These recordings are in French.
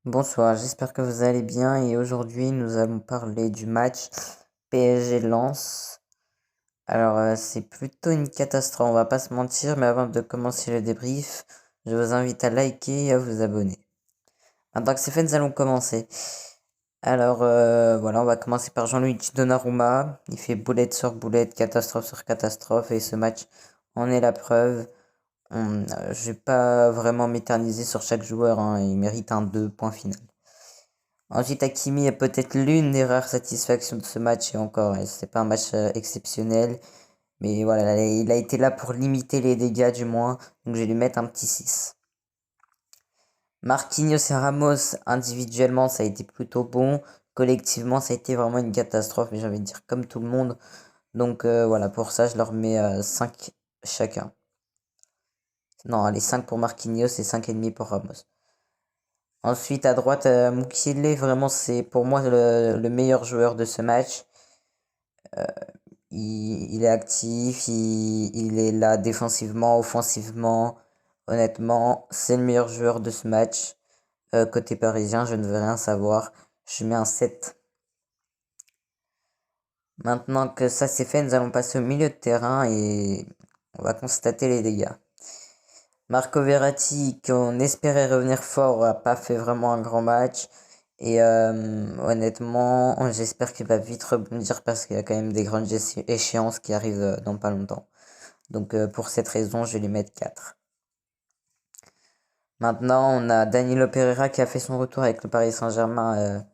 Bonsoir, j'espère que vous allez bien et aujourd'hui nous allons parler du match PSG-Lens. Alors c'est plutôt une catastrophe, on va pas se mentir, mais avant de commencer le débrief, je vous invite à liker et à vous abonner. Maintenant que c'est fait, nous allons commencer. Alors voilà, on va commencer par Jean-Luigi Donnarumma. Il fait boulette sur boulette, catastrophe sur catastrophe et ce match en est la preuve. Je vais pas vraiment m'éterniser sur chaque joueur, hein, il mérite un 2 point final. Ensuite, Hakimi est peut-être l'une des rares satisfactions de ce match, et encore, c'est pas un match exceptionnel, mais voilà, il a été là pour limiter les dégâts du moins, donc je vais lui mettre un petit 6. Marquinhos et Ramos, individuellement, ça a été plutôt bon, collectivement, ça a été vraiment une catastrophe, mais j'ai envie de dire comme tout le monde, donc voilà, pour ça, je leur mets 5 chacun. Non, allez, 5 pour Marquinhos et 5,5 pour Ramos. Ensuite, à droite, Mukiele, vraiment, c'est pour moi le meilleur joueur de ce match. Il est actif, il est là défensivement, offensivement. Honnêtement, c'est le meilleur joueur de ce match. Côté parisien, je ne veux rien savoir. Je mets un 7. Maintenant que ça c'est fait, nous allons passer au milieu de terrain et on va constater les dégâts. Marco Verratti, qu'on espérait revenir fort, a pas fait vraiment un grand match. Et honnêtement, j'espère qu'il va vite rebondir parce qu'il y a quand même des grandes échéances qui arrivent dans pas longtemps. Donc pour cette raison, je vais lui mettre 4. Maintenant, on a Danilo Pereira qui a fait son retour avec le Paris Saint-Germain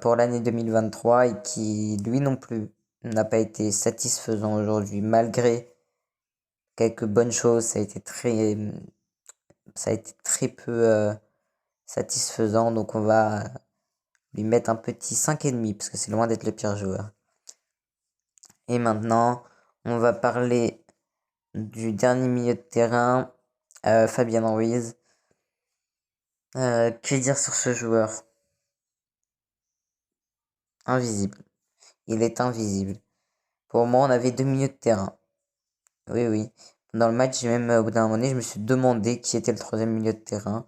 pour l'année 2023 et qui, lui non plus, n'a pas été satisfaisant aujourd'hui malgré quelques bonnes choses. Ça a été très peu satisfaisant. Donc on va lui mettre un petit 5,5 parce que c'est loin d'être le pire joueur. Et maintenant, on va parler du dernier milieu de terrain, Fabien Ruiz. Que dire sur ce joueur? Invisible. Il est invisible. Pour moi, on avait deux milieux de terrain. Oui, oui. Dans le match, j'ai même, au bout d'un moment donné, je me suis demandé qui était le troisième milieu de terrain.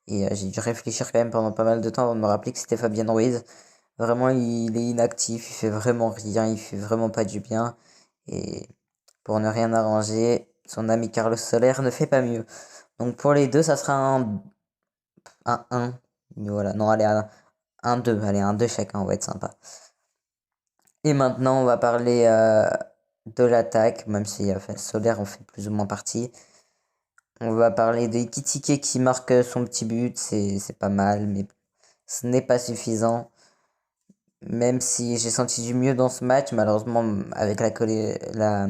Et j'ai dû réfléchir quand même pendant pas mal de temps avant de me rappeler que c'était Fabien Ruiz. Vraiment, il est inactif, il fait vraiment rien, il fait vraiment pas du bien. Et pour ne rien arranger, son ami Carlos Soler ne fait pas mieux. Donc pour les deux, ça sera un 1. Mais voilà, non, allez, un 2. Allez, un 2 chacun, on va être sympa. Et maintenant, on va parler de l'attaque, même si Soler en fait plus ou moins partie. On va parler de Ekitike qui marque son petit but, c'est pas mal, mais ce n'est pas suffisant. Même si j'ai senti du mieux dans ce match, malheureusement, avec la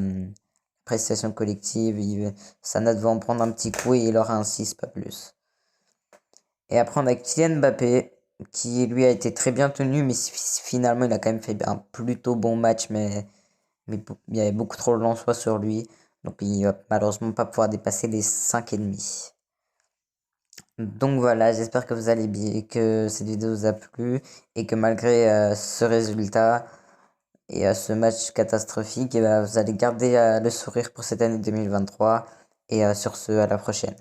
prestation collective, Sana devait en prendre un petit coup et il aura un 6, pas plus. Et après, on a Kylian Mbappé, qui lui a été très bien tenu, mais finalement, il a quand même fait un plutôt bon match, mais il y avait beaucoup trop de Lensois sur lui. Donc, il va malheureusement pas pouvoir dépasser les 5,5. Donc voilà, j'espère que vous allez bien, que cette vidéo vous a plu et que malgré ce résultat et ce match catastrophique, vous allez garder le sourire pour cette année 2023. Et sur ce, à la prochaine.